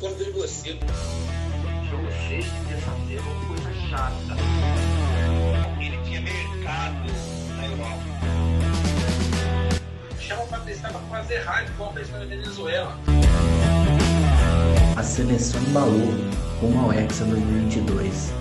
discordo de você. Jogo 6 de terça-feira, uma coisa chata. Ele tinha mercado na Europa. Chama pra testar pra fazer rádio, igual fez na Venezuela. A seleção embalou rumo ao Hexa 2022.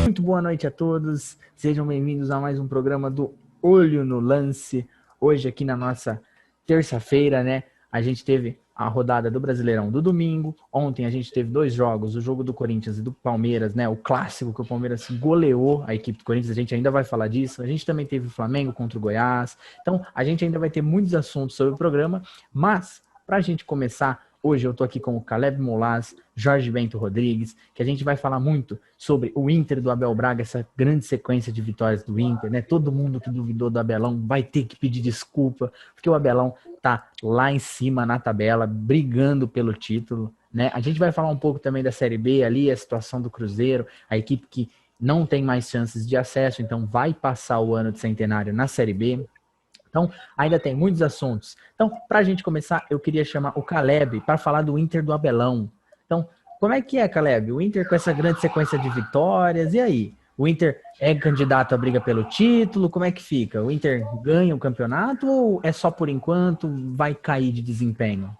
Muito boa noite a todos, sejam bem-vindos a mais um programa do Olho no Lance. Hoje aqui na nossa terça-feira, né, a gente teve a rodada do Brasileirão do domingo. Ontem a gente teve dois jogos, o jogo do Corinthians e do Palmeiras, né, o clássico que o Palmeiras goleou a equipe do Corinthians, a gente ainda vai falar disso. A gente também teve o Flamengo contra o Goiás, então a gente ainda vai ter muitos assuntos sobre o programa, mas para a gente começar, hoje eu tô aqui com o Caleb Molaz, Jorge Bento Rodrigues, que a gente vai falar muito sobre o Inter do Abel Braga, essa grande sequência de vitórias do Inter, né? Todo mundo que duvidou do Abelão vai ter que pedir desculpa, porque o Abelão tá lá em cima na tabela, brigando pelo título, né? A gente vai falar um pouco também da Série B ali, a situação do Cruzeiro, a equipe que não tem mais chances de acesso, então vai passar o ano de centenário na Série B. Então, ainda tem muitos assuntos. Então, para a gente começar, eu queria chamar o Caleb para falar do Inter do Abelão. Então, como é que é, Caleb? O Inter com essa grande sequência de vitórias, e aí? O Inter é candidato à briga pelo título? Como é que fica? O Inter ganha o campeonato ou é só por enquanto, vai cair de desempenho?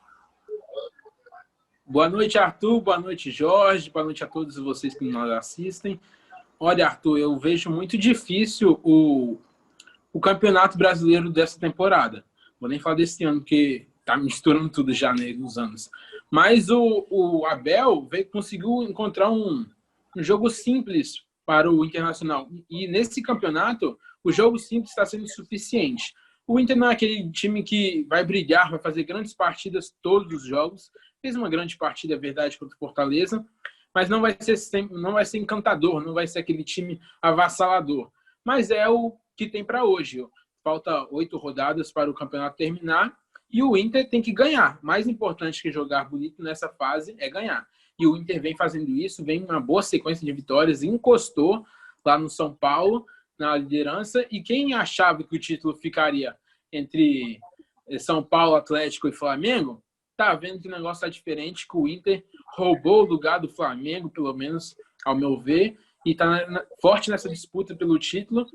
Boa noite, Arthur. Boa noite, Jorge. Boa noite a todos vocês que nos assistem. Olha, Arthur, eu vejo muito difícil o Campeonato Brasileiro dessa temporada. Vou nem falar desse ano, porque tá misturando tudo já, né, nos anos. Mas o Abel conseguiu encontrar um jogo simples para o Internacional. E nesse campeonato, o jogo simples está sendo suficiente. O Inter não é aquele time que vai brilhar, vai fazer grandes partidas todos os jogos. Fez uma grande partida, é verdade, contra o Fortaleza, mas não vai ser encantador, não vai ser aquele time avassalador. Mas é o que tem para hoje. Falta 8 rodadas para o campeonato terminar e o Inter tem que ganhar. Mais importante que jogar bonito nessa fase é ganhar. E o Inter vem fazendo isso, vem uma boa sequência de vitórias, encostou lá no São Paulo, na liderança, e quem achava que o título ficaria entre São Paulo, Atlético e Flamengo, tá vendo que o negócio tá diferente, que o Inter roubou o lugar do Flamengo, pelo menos ao meu ver, e tá forte nessa disputa pelo título.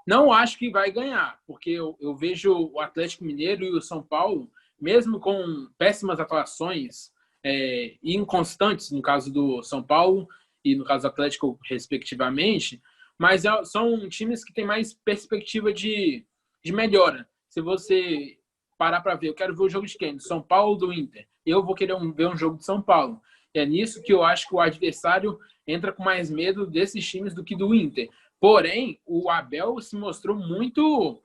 Não acho que vai ganhar, porque eu vejo o Atlético Mineiro e o São Paulo, mesmo com péssimas atuações e inconstantes, no caso do São Paulo e no caso do Atlético, respectivamente, mas são times que têm mais perspectiva de melhora. Se você parar para ver, eu quero ver o jogo de quem? Do São Paulo ou do Inter? Eu vou querer ver um jogo de São Paulo. É nisso que eu acho que o adversário entra com mais medo desses times do que do Inter. Porém, o Abel se mostrou muito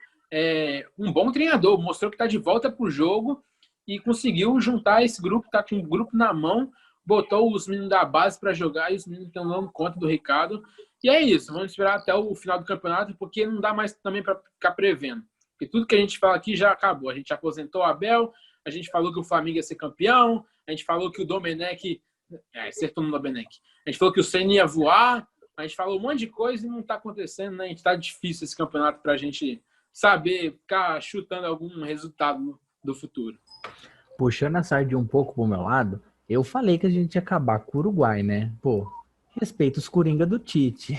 um bom treinador, mostrou que está de volta para o jogo e conseguiu juntar esse grupo, está com o grupo na mão, botou os meninos da base para jogar e os meninos estão dando conta do Ricardo. E é isso, vamos esperar até o final do campeonato, porque não dá mais também para ficar prevendo. Porque tudo que a gente fala aqui já acabou. A gente aposentou o Abel, a gente falou que o Flamengo ia ser campeão, a gente falou que o Domenech... acertou no Domenech. A gente falou que o Ceni ia voar, a gente falou um monte de coisa e não está acontecendo, né? A gente tá difícil esse campeonato para a gente saber, ficar chutando algum resultado do futuro. Puxando a sardinha um pouco pro meu lado, eu falei que a gente ia acabar com o Uruguai, né? Pô, respeita os Coringa do Tite.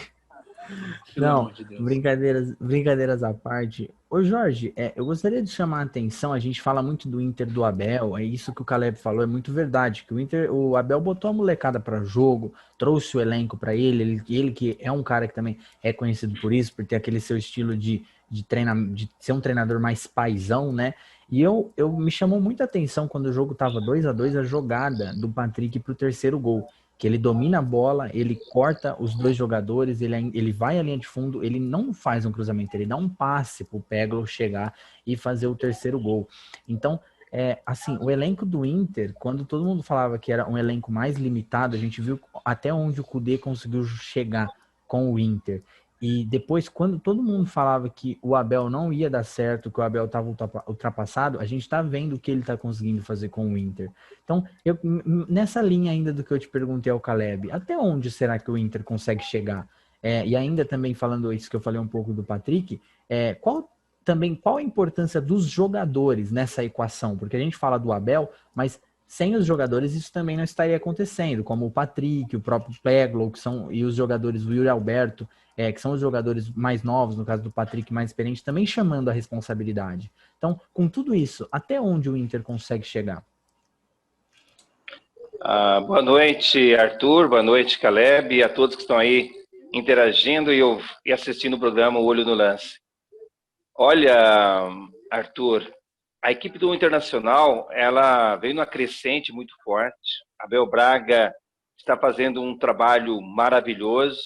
Pelo Não, amor de Deus. brincadeiras à parte. Ô Jorge, eu gostaria de chamar a atenção, a gente fala muito do Inter do Abel, é isso que o Caleb falou, é muito verdade, que o Abel botou a molecada para jogo, trouxe o elenco para ele que é um cara que também é conhecido por isso, por ter aquele seu estilo de treinar, de ser um treinador mais paizão, né? E eu me chamou muita atenção quando o jogo tava 2-2 a jogada do Patrick pro terceiro gol. Que ele domina a bola, ele corta os dois jogadores, ele vai à linha de fundo, ele não faz um cruzamento, ele dá um passe pro Peglo chegar e fazer o terceiro gol. Então, assim, o elenco do Inter, quando todo mundo falava que era um elenco mais limitado, a gente viu até onde o Kudê conseguiu chegar com o Inter. E depois, quando todo mundo falava que o Abel não ia dar certo, que o Abel estava ultrapassado, a gente está vendo o que ele está conseguindo fazer com o Inter. Então, nessa linha ainda do que eu te perguntei ao Caleb, até onde será que o Inter consegue chegar? E ainda também falando isso que eu falei um pouco do Patrick, qual também qual a importância dos jogadores nessa equação, porque a gente fala do Abel, mas sem os jogadores isso também não estaria acontecendo, como o Patrick, o próprio Peglo, e os jogadores, o Yuri Alberto, que são os jogadores mais novos, no caso do Patrick mais experiente, também chamando a responsabilidade. Então, com tudo isso, até onde o Inter consegue chegar? Boa noite, Arthur, boa noite, Caleb, e a todos que estão aí interagindo e assistindo o programa Olho no Lance. Olha, Arthur, a equipe do Internacional, ela veio numa crescente muito forte. Abel Braga está fazendo um trabalho maravilhoso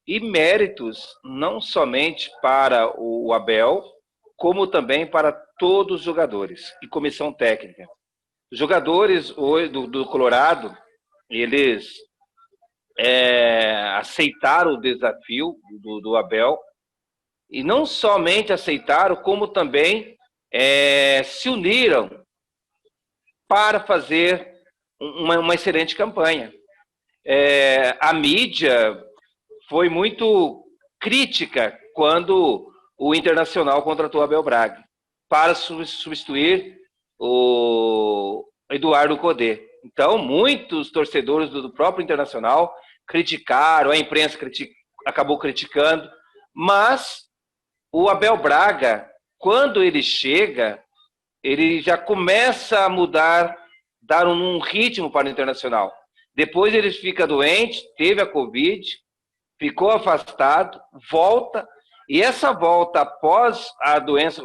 e méritos não somente para o Abel, como também para todos os jogadores e comissão técnica. Os jogadores hoje do Colorado, eles aceitaram o desafio do Abel e não somente aceitaram, como também se uniram para fazer uma excelente campanha. A mídia foi muito crítica quando o Internacional contratou Abel Braga para substituir o Eduardo Cudê. Então, muitos torcedores do próprio Internacional criticaram, a imprensa acabou criticando, mas o Abel Braga, quando ele chega, ele já começa a mudar, dar um ritmo para o Internacional. Depois ele fica doente, teve a Covid, ficou afastado, volta, e essa volta após a doença,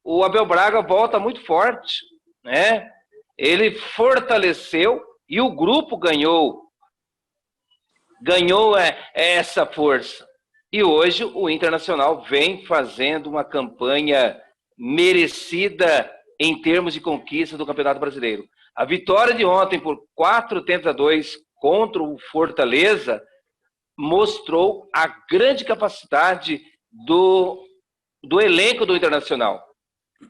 o Abel Braga volta muito forte, né? Ele fortaleceu e o grupo ganhou essa força. E hoje o Internacional vem fazendo uma campanha merecida em termos de conquista do Campeonato Brasileiro. A vitória de ontem por 4-2 contra o Fortaleza mostrou a grande capacidade do elenco do Internacional.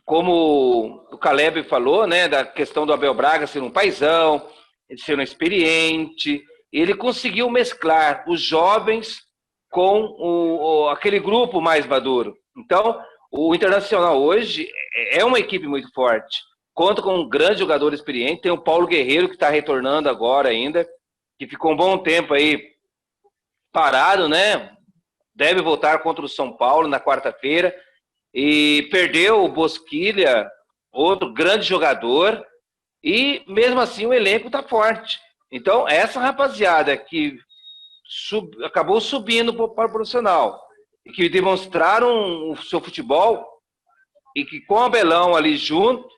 Como o Caleb falou, né, da questão do Abel Braga ser um paizão, ele ser um experiente, ele conseguiu mesclar os jovens com aquele grupo mais maduro. Então, o Internacional hoje é uma equipe muito forte. Conta com um grande jogador experiente. Tem o Paulo Guerreiro, que está retornando agora ainda, que ficou um bom tempo aí parado, né? Deve voltar contra o São Paulo na quarta-feira. E perdeu o Bosquilha, outro grande jogador. E, mesmo assim, o elenco está forte. Então, essa rapaziada que acabou subindo para o profissional e que demonstraram o seu futebol e que com o Abelão ali junto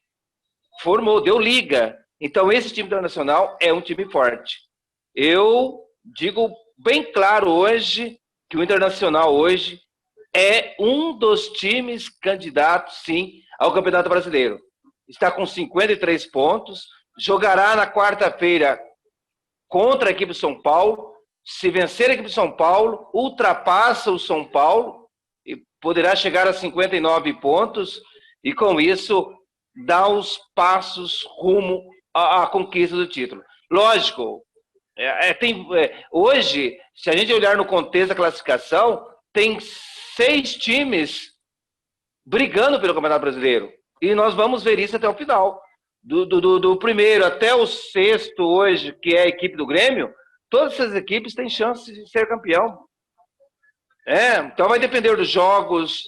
deu liga. Então esse time internacional é um time forte. Eu digo bem claro hoje que o Internacional hoje é um dos times candidatos sim ao Campeonato Brasileiro. Está com 53 pontos, jogará na quarta-feira contra a equipe do São Paulo. Se vencer a equipe de São Paulo, ultrapassa o São Paulo e poderá chegar a 59 pontos e, com isso, dá os passos rumo à conquista do título. Lógico, hoje, se a gente olhar no contexto da classificação, tem 6 times brigando pelo Campeonato Brasileiro e nós vamos ver isso até o final. Do primeiro até o sexto hoje, que é a equipe do Grêmio, todas essas equipes têm chance de ser campeão. Então vai depender dos jogos,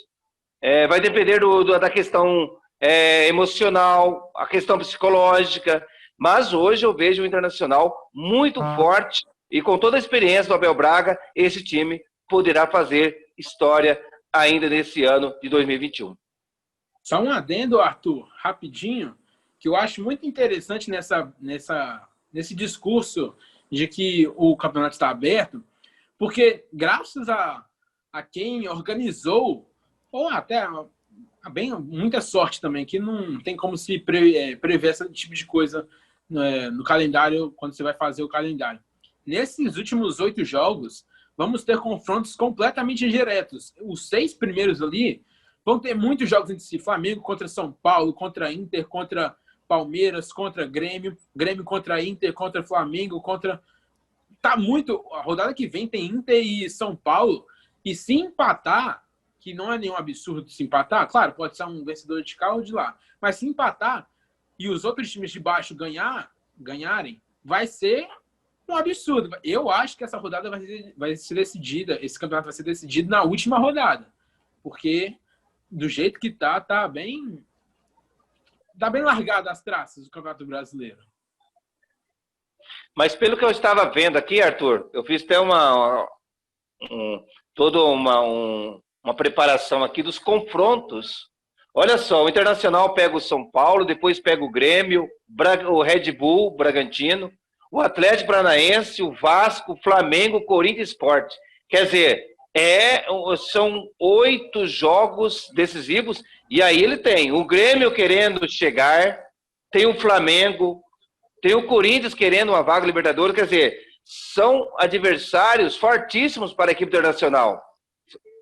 vai depender da questão emocional, a questão psicológica. Mas hoje eu vejo o Internacional muito forte e com toda a experiência do Abel Braga, esse time poderá fazer história ainda nesse ano de 2021. Só um adendo, Arthur, rapidinho, que eu acho muito interessante nesse discurso de que o campeonato está aberto, porque graças a quem organizou, ou até muita sorte também, que não tem como se prever esse tipo de coisa no calendário, quando você vai fazer o calendário. Nesses últimos 8 jogos, vamos ter confrontos completamente diretos. Os 6 primeiros ali vão ter muitos jogos entre si. Flamengo contra São Paulo, contra Inter, contra Palmeiras, contra Grêmio, Grêmio contra Inter, contra Flamengo, Tá muito... A rodada que vem tem Inter e São Paulo. E se empatar, que não é nenhum absurdo se empatar. Claro, pode ser um vencedor de cá ou de lá. Mas se empatar e os outros times de baixo ganharem, vai ser um absurdo. Eu acho que essa rodada vai ser decidida, esse campeonato vai ser decidido na última rodada. Porque do jeito que tá bem largado as traças do Campeonato Brasileiro. Mas pelo que eu estava vendo aqui, Arthur, eu fiz até toda uma preparação aqui dos confrontos. Olha só, o Internacional pega o São Paulo, depois pega o Grêmio, o Red Bull, o Bragantino, o Atlético Paranaense, o Vasco, o Flamengo, o Corinthians Sport. Quer dizer, são 8 jogos decisivos, e aí ele tem o Grêmio querendo chegar, tem o Flamengo, tem o Corinthians querendo uma vaga Libertadores, quer dizer, são adversários fortíssimos para a equipe internacional.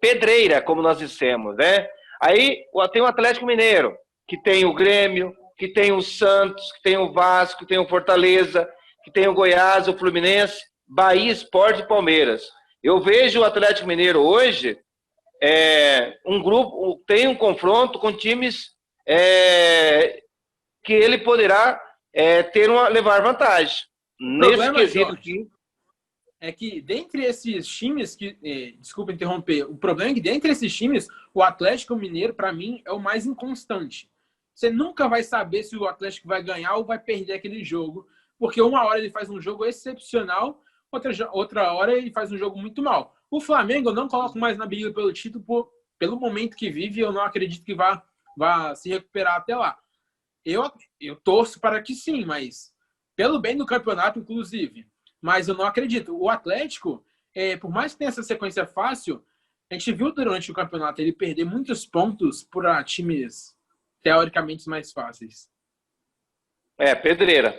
Pedreira, como nós dissemos, né? Aí tem o Atlético Mineiro, que tem o Grêmio, que tem o Santos, que tem o Vasco, que tem o Fortaleza, que tem o Goiás, o Fluminense, Bahia, Sport e Palmeiras. Eu vejo o Atlético Mineiro hoje, tem um confronto com times que ele poderá levar vantagem. Nesse quesito aqui. É que dentre esses times desculpa interromper, o problema é que dentre esses times, o Atlético Mineiro, para mim, é o mais inconstante. Você nunca vai saber se o Atlético vai ganhar ou vai perder aquele jogo, porque uma hora ele faz um jogo excepcional, outra hora ele faz um jogo muito mal. O Flamengo eu não coloco mais na briga pelo título, pelo momento que vive, eu não acredito que vá se recuperar até lá. Eu torço para que sim, mas pelo bem do campeonato, inclusive. Mas eu não acredito. O Atlético, por mais que tenha essa sequência fácil, a gente viu durante o campeonato ele perder muitos pontos para times teoricamente mais fáceis. Pedreira.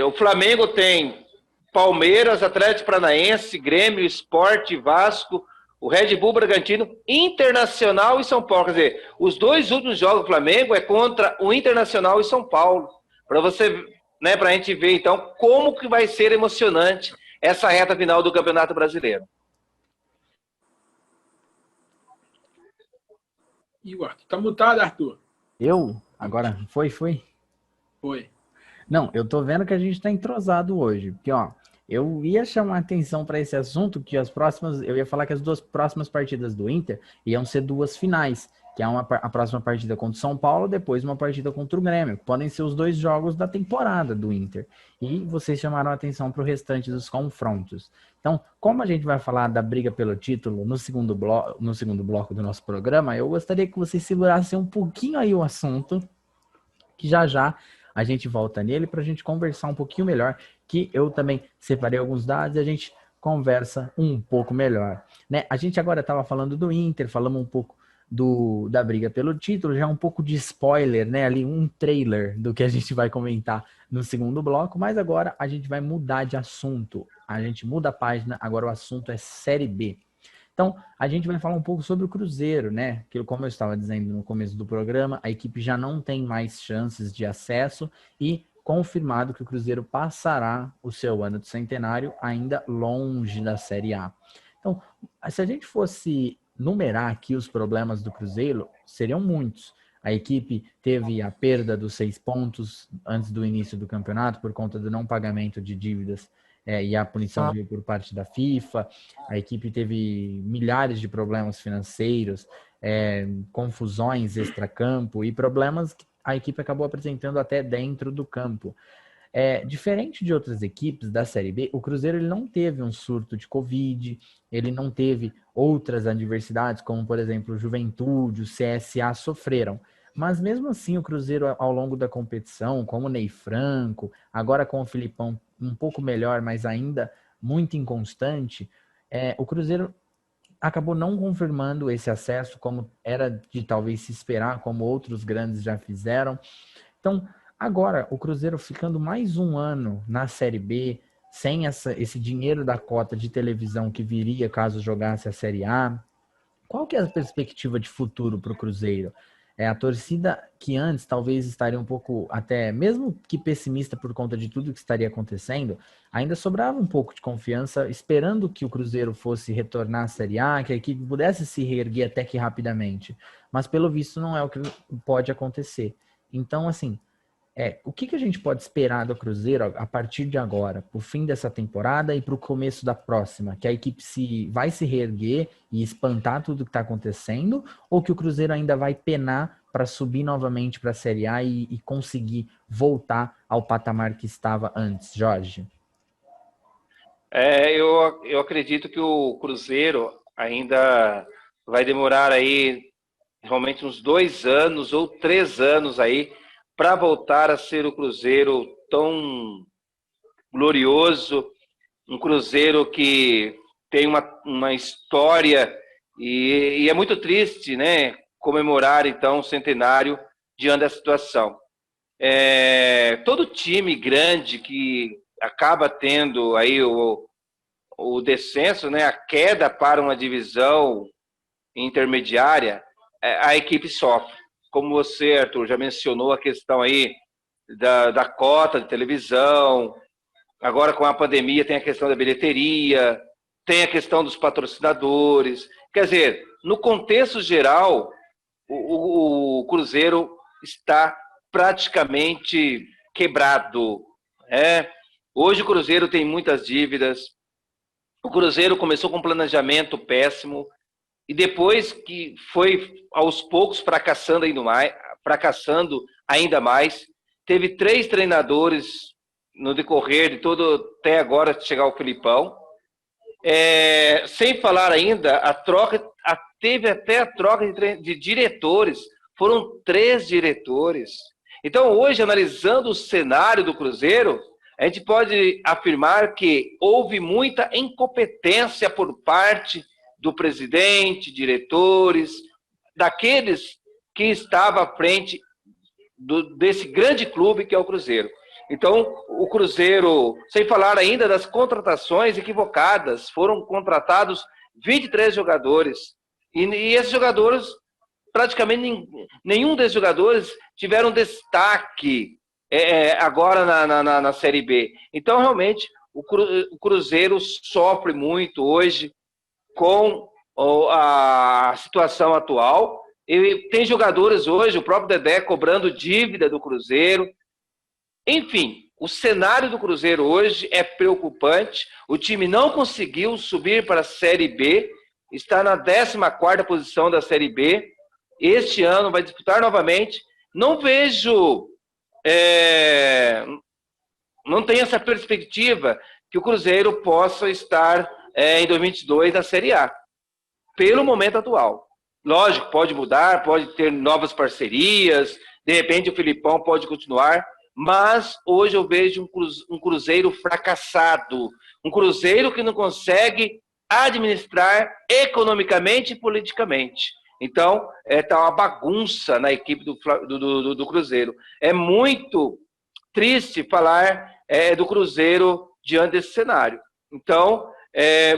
O Flamengo tem Palmeiras, Atlético Paranaense, Grêmio, Sport, Vasco, o Red Bull, Bragantino, Internacional e São Paulo. Quer dizer, os 2 últimos jogos do Flamengo é contra o Internacional e São Paulo. Para você, né, para a gente ver, então, como que vai ser emocionante essa reta final do Campeonato Brasileiro. E o Arthur, tá mutado, Arthur. Eu? Agora, foi? Foi. Não, eu tô vendo que a gente tá entrosado hoje, porque, ó, eu ia chamar atenção para esse assunto, que eu ia falar que as 2 próximas partidas do Inter iam ser 2 finais, que é a próxima partida contra o São Paulo, depois uma partida contra o Grêmio, que podem ser os 2 jogos da temporada do Inter. E vocês chamaram a atenção para o restante dos confrontos. Então, como a gente vai falar da briga pelo título no segundo bloco do nosso programa, eu gostaria que vocês segurassem um pouquinho aí o assunto, que já a gente volta nele para a gente conversar um pouquinho melhor, que eu também separei alguns dados e a gente conversa um pouco melhor, né? A gente agora estava falando do Inter, falamos um pouco da briga pelo título, já um pouco de spoiler, né? Ali um trailer do que a gente vai comentar no segundo bloco, mas agora a gente vai mudar de assunto. A gente muda a página, agora o assunto é Série B. Então, a gente vai falar um pouco sobre o Cruzeiro, né? Que, como eu estava dizendo no começo do programa, a equipe já não tem mais chances de acesso e confirmado que o Cruzeiro passará o seu ano de centenário ainda longe da Série A. Então, se a gente fosse numerar aqui os problemas do Cruzeiro, seriam muitos. A equipe teve a perda dos 6 pontos antes do início do campeonato por conta do não pagamento de dívidas e a punição veio por parte da FIFA. A equipe teve milhares de problemas financeiros, confusões extracampo e problemas que a equipe acabou apresentando até dentro do campo. Diferente de outras equipes da Série B, o Cruzeiro ele não teve um surto de Covid, ele não teve outras adversidades, como, por exemplo, o Juventude, o CSA sofreram. Mas mesmo assim, o Cruzeiro, ao longo da competição, como o Ney Franco, agora com o Filipão um pouco melhor, mas ainda muito inconstante, o Cruzeiro acabou não confirmando esse acesso como era de talvez se esperar, como outros grandes já fizeram. Então, agora, o Cruzeiro ficando mais um ano na Série B, sem esse dinheiro da cota de televisão que viria caso jogasse a Série A, qual que é a perspectiva de futuro para o Cruzeiro? A torcida que antes talvez estaria um pouco, até mesmo que pessimista por conta de tudo que estaria acontecendo, ainda sobrava um pouco de confiança, esperando que o Cruzeiro fosse retornar à Série A, que a equipe pudesse se reerguer até que rapidamente. Mas, pelo visto, não é o que pode acontecer. Então, assim, o que a gente pode esperar do Cruzeiro a partir de agora, para o fim dessa temporada e para o começo da próxima? Que a equipe vai se reerguer e espantar tudo que está acontecendo, ou que o Cruzeiro ainda vai penar para subir novamente para a Série A e conseguir voltar ao patamar que estava antes, Jorge? Eu acredito que o Cruzeiro ainda vai demorar aí realmente uns 2 anos ou 3 anos aí para voltar a ser o Cruzeiro tão glorioso, um Cruzeiro que tem uma história e é muito triste, né, comemorar então o centenário diante da situação. Todo time grande que acaba tendo aí o descenso, né, a queda para uma divisão intermediária, a equipe sofre. Como você, Arthur, já mencionou a questão aí da cota de televisão, agora com a pandemia tem a questão da bilheteria, tem a questão dos patrocinadores. Quer dizer, no contexto geral, o Cruzeiro está praticamente quebrado. Hoje o Cruzeiro tem muitas dívidas, o Cruzeiro começou com um planejamento péssimo, e depois que foi aos poucos fracassando ainda mais, teve 3 treinadores no decorrer de todo até agora chegar o Filipão. Sem falar ainda teve até a troca de diretores, foram 3 diretores. Então hoje, analisando o cenário do Cruzeiro, a gente pode afirmar que houve muita incompetência por parte do presidente, diretores, daqueles que estavam à frente desse grande clube que é o Cruzeiro. Então, o Cruzeiro, sem falar ainda das contratações equivocadas, foram contratados 23 jogadores. E esses jogadores, praticamente nenhum desses jogadores tiveram destaque agora na Série B. Então, realmente, o Cruzeiro sofre muito hoje com a situação atual. E tem jogadores hoje, o próprio Dedé cobrando dívida do Cruzeiro. Enfim, o cenário do Cruzeiro hoje é preocupante. O time não conseguiu subir para a Série B, está na 14ª posição da Série B. Este ano vai disputar novamente. Não vejo, não tem essa perspectiva que o Cruzeiro possa estar em 2022 na Série A, pelo momento atual. Lógico, pode mudar, pode ter novas parcerias, de repente o Filipão pode continuar, mas hoje eu vejo um Cruzeiro fracassado, um Cruzeiro que não consegue administrar economicamente e politicamente. Então, está uma bagunça na equipe do Cruzeiro. É muito triste falar do Cruzeiro diante desse cenário. Então,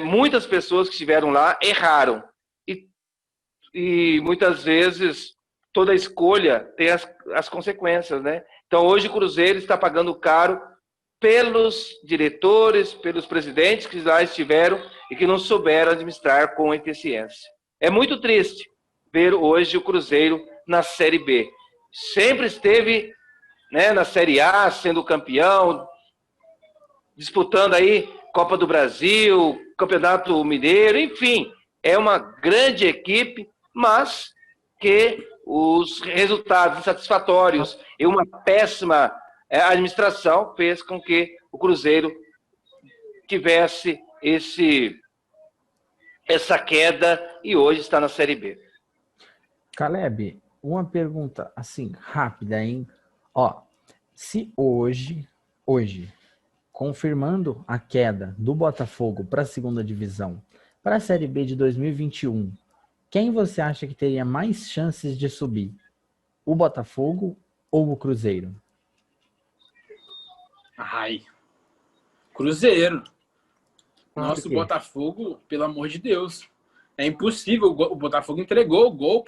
muitas pessoas que estiveram lá erraram. E muitas vezes toda escolha tem as consequências, né? Então hoje o Cruzeiro está pagando caro pelos diretores, pelos presidentes que lá estiveram e que não souberam administrar com eficiência. É muito triste ver hoje o Cruzeiro na Série B. Sempre esteve, né, na Série A, sendo campeão, disputando aí Copa do Brasil, Campeonato Mineiro, enfim, é uma grande equipe, mas que os resultados insatisfatórios e uma péssima administração fez com que o Cruzeiro tivesse essa queda e hoje está na Série B. Caleb, uma pergunta assim, rápida, hein? Se hoje, confirmando a queda do Botafogo para a 2ª divisão, para a Série B de 2021, quem você acha que teria mais chances de subir? O Botafogo ou o Cruzeiro? Cruzeiro. Nosso Botafogo, pelo amor de Deus. É impossível. O Botafogo entregou o gol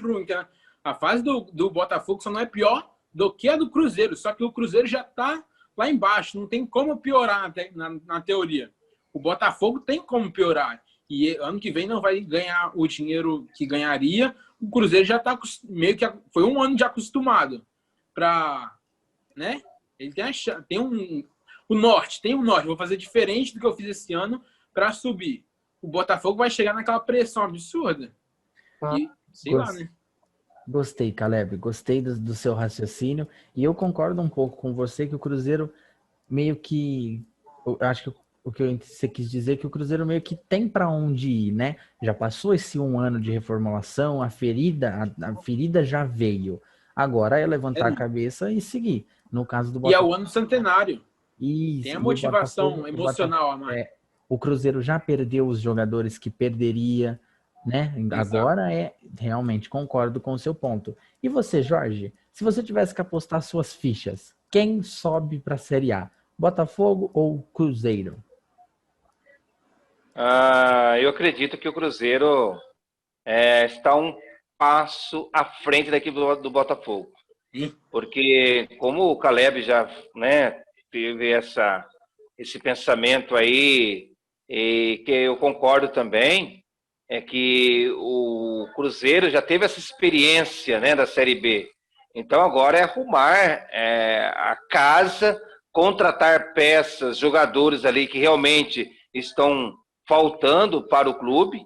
A fase do Botafogo só não é pior do que a do Cruzeiro, só que o Cruzeiro já está lá embaixo, não tem como piorar na teoria. O Botafogo tem como piorar. E ano que vem não vai ganhar o dinheiro que ganharia. O Cruzeiro já está meio que... Foi um ano de acostumado para... Né? Ele tem o norte. Vou fazer diferente do que eu fiz esse ano para subir. O Botafogo vai chegar naquela pressão absurda. E sei lá, né? Gostei, Caleb. Gostei do seu raciocínio. E eu concordo um pouco com você que o Cruzeiro meio que... Eu acho que o que você quis dizer é que o Cruzeiro meio que tem para onde ir, né? Já passou esse um ano de reformulação, a ferida já veio. Agora é levantar a cabeça e seguir. No caso do Botafogo. E é o ano centenário. Isso, tem a motivação emocional a mais. O Cruzeiro já perdeu os jogadores que perderia, né? Exato. Agora realmente concordo com o seu ponto. E você, Jorge? Se você tivesse que apostar suas fichas, quem sobe para a Série A? Botafogo ou Cruzeiro? Eu acredito que o Cruzeiro está um passo à frente da equipe do Botafogo. Porque, como o Caleb já, né, teve esse pensamento aí, e que eu concordo também, é que o Cruzeiro já teve essa experiência, né, da Série B. Então, agora é arrumar a casa, contratar peças, jogadores ali que realmente estão faltando para o clube.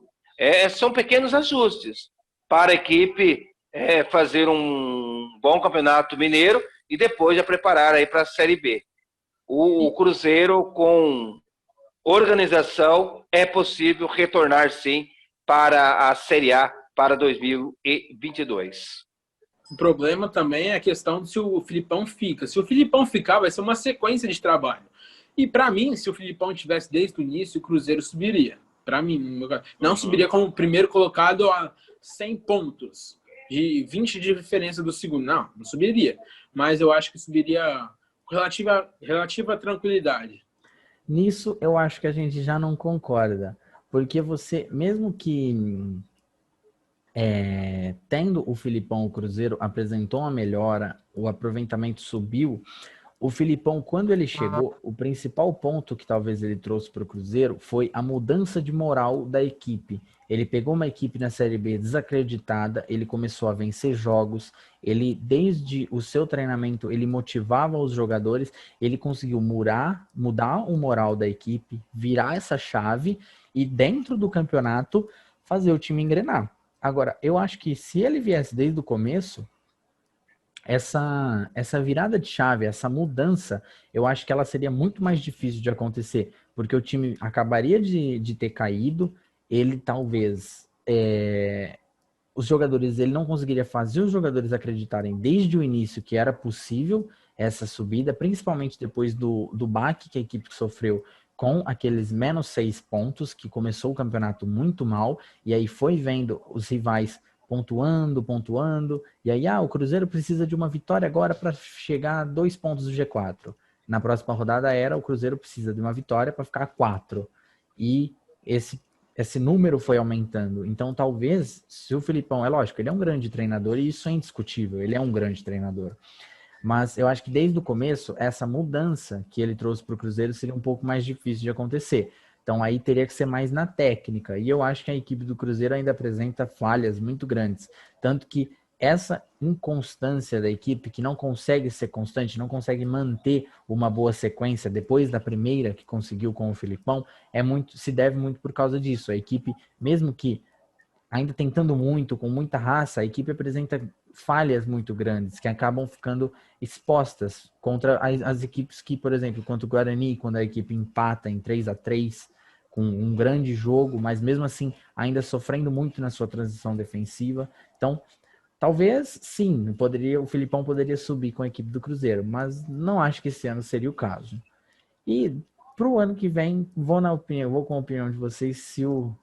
São pequenos ajustes para a equipe fazer um bom campeonato mineiro e depois já preparar aí para a Série B. O Cruzeiro, com organização, é possível retornar sim para a Série A para 2022. O problema também é a questão de se o Filipão fica. Se o Filipão ficar, vai ser uma sequência de trabalho. E para mim, se o Filipão tivesse desde o início, o Cruzeiro subiria. Para mim, não subiria como primeiro colocado a 100 pontos e 20 de diferença do segundo. Não subiria. Mas eu acho que subiria com relativa tranquilidade. Nisso, eu acho que a gente já não concorda. Porque você, mesmo que tendo o Filipão, o Cruzeiro apresentou uma melhora, o aproveitamento subiu. O Filipão, quando ele chegou, o principal ponto que talvez ele trouxe para o Cruzeiro foi a mudança de moral da equipe. Ele pegou uma equipe na Série B desacreditada, ele começou a vencer jogos, ele, desde o seu treinamento, ele motivava os jogadores, ele conseguiu mudar o moral da equipe, virar essa chave e dentro do campeonato fazer o time engrenar. Agora, eu acho que se ele viesse desde o começo, essa virada de chave, essa mudança, eu acho que ela seria muito mais difícil de acontecer, porque o time acabaria de ter caído, ele talvez, os jogadores, ele não conseguiria fazer os jogadores acreditarem desde o início que era possível essa subida, principalmente depois do baque que a equipe sofreu com aqueles menos 6 pontos, que começou o campeonato muito mal, e aí foi vendo os rivais pontuando, e aí o Cruzeiro precisa de uma vitória agora para chegar a 2 pontos do G4. Na próxima rodada o Cruzeiro precisa de uma vitória para ficar a 4. E esse número foi aumentando. Então, talvez, se o Filipão, é lógico, ele é um grande treinador, e isso é indiscutível, ele é um grande treinador. Mas eu acho que desde o começo, essa mudança que ele trouxe para o Cruzeiro seria um pouco mais difícil de acontecer. Então aí teria que ser mais na técnica. E eu acho que a equipe do Cruzeiro ainda apresenta falhas muito grandes. Tanto que essa inconstância da equipe, que não consegue ser constante, não consegue manter uma boa sequência depois da primeira que conseguiu com o Filipão, se deve muito por causa disso. A equipe, mesmo que ainda tentando muito, com muita raça, a equipe apresenta falhas muito grandes, que acabam ficando expostas contra as equipes que, por exemplo, contra o Guarani, quando a equipe empata em 3-3, com um grande jogo, mas mesmo assim ainda sofrendo muito na sua transição defensiva. Então, talvez sim, o Filipão poderia subir com a equipe do Cruzeiro, mas não acho que esse ano seria o caso. E para o ano que vem, vou com a opinião de vocês. Se eu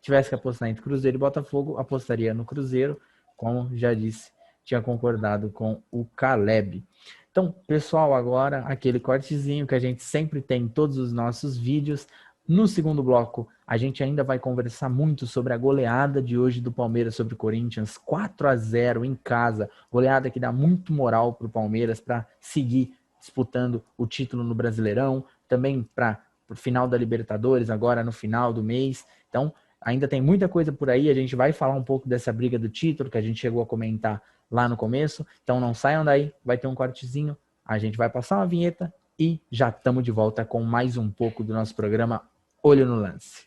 tivesse que apostar entre Cruzeiro e Botafogo, apostaria no Cruzeiro, como já disse, tinha concordado com o Caleb. Então, pessoal, agora aquele cortezinho que a gente sempre tem em todos os nossos vídeos, No segundo bloco, a gente ainda vai conversar muito sobre a goleada de hoje do Palmeiras sobre o Corinthians, 4-0 em casa, goleada que dá muito moral para o Palmeiras para seguir disputando o título no Brasileirão, também para o final da Libertadores, agora no final do mês. Então, ainda tem muita coisa por aí, a gente vai falar um pouco dessa briga do título, que a gente chegou a comentar lá no começo. Então não saiam daí, vai ter um cortezinho, a gente vai passar uma vinheta e já estamos de volta com mais um pouco do nosso programa Olho no Lance.